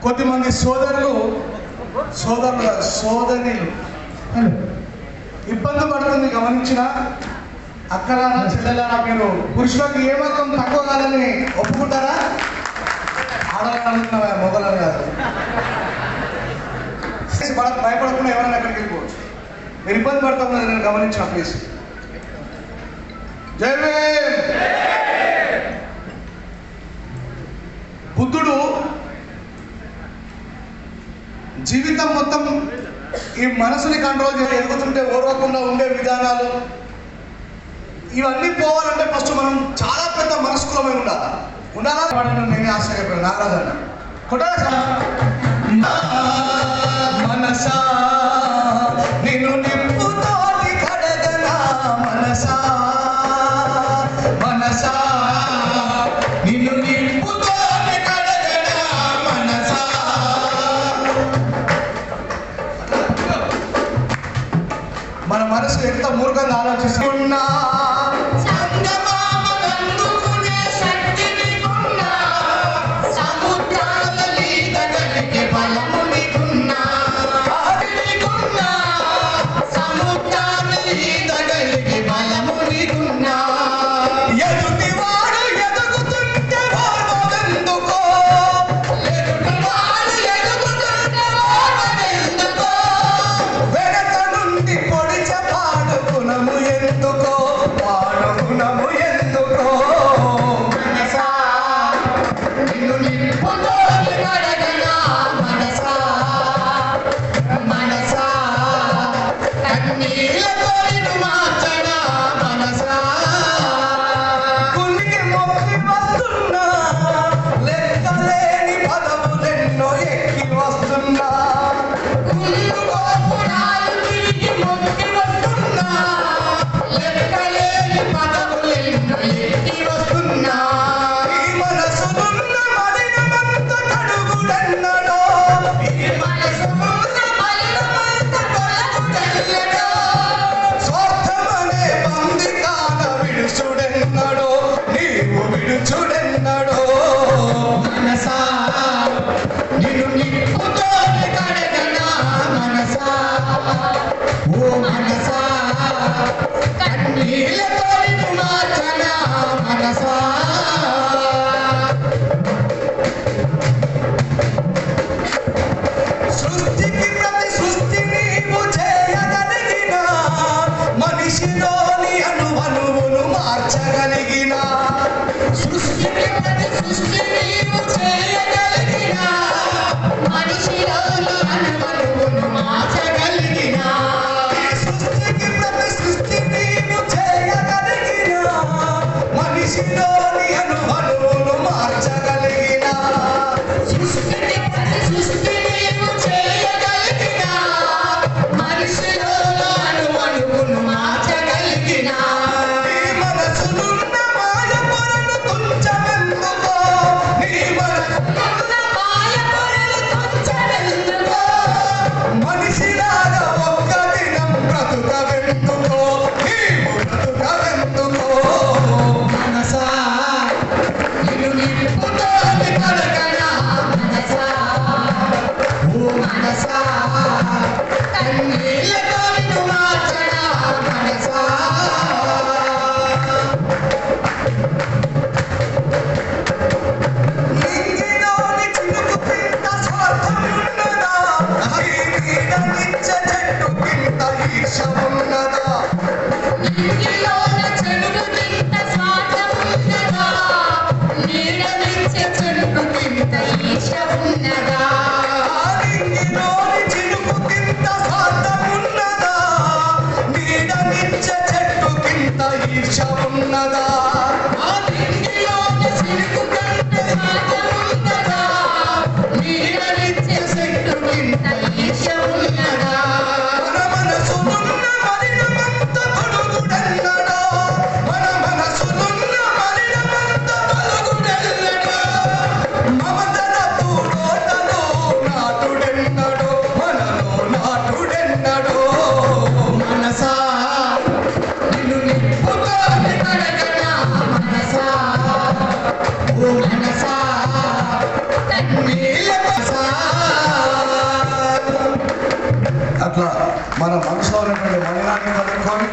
కొద్దిమంది సోదరులు సోదరులు ఇబ్బంది పడుతుంది గమనించిన అక్కలారా చెల్లెలారా, మీరు పురుషులకు ఏమాత్రం తక్కువ కాదని ఒప్పుకుంటారా? ఆడవాళ్ళ మొగలను కాదు. భయపడకుండా ఎవరైనా ఎక్కడికి వెళ్ళిపోవచ్చు. మీరు ఇబ్బంది పడతా ఉన్నది నేను గమనించిన ప్లీజ్. జై భీమ్. బుద్ధుడు జీవితం మొత్తం ఈ మనసుని కంట్రోల్ చేసి ఎదుగుతుంటే ఓర్వకుండా ఉండే విధానాలు ఇవన్నీ పోవాలంటే ఫస్ట్ మనం చాలా పెద్ద మనస్కులమై ఉండాలా. నేనే ఆశ్చర్యపోయాను. నాగరాజన్న కొట్టాలా మనసా నిన్ను నింపుతోటి కడగనా మనసా మనసా నిన్ను నింపుతోటి కడగనా మనసా. మన మనసు ఎంత మూర్ఖంగా ఆలోచిస్తున్నా అట్లా మన మనసులో ఉన్నటువంటి మలినాన్ని కలుపుకొని